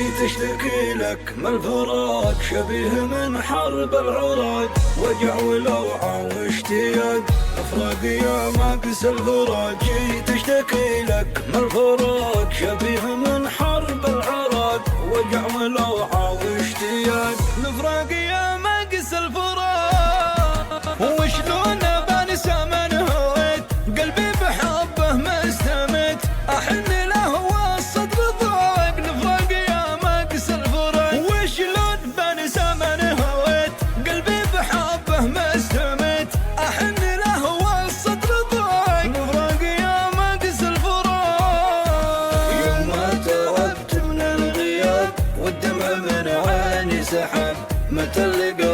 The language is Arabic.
جيت اشتكي لك من الفراق، شبيه من حرب العراق، وجع ولوعة واشتياق، افراق يا ماقس الفراق. جيت اشتكي لك من الفراق، شبيه من حرب العراق، وجع ولوعة واشتياق، الفراق يا ماقس الفراق. وشلون بنسى من هويت، قلبي بحبه ما استمت، احن له والصدر ضاق، الفراق يا ماقس الفراق. وشلون بنسى من هويت، قلبي بحبه ما استمت، احن له والصدر ضاق، الفراق يا ماقس الفراق. يوم ما تعبت من الغياب والدمع من عيني سحب، متى اللقاء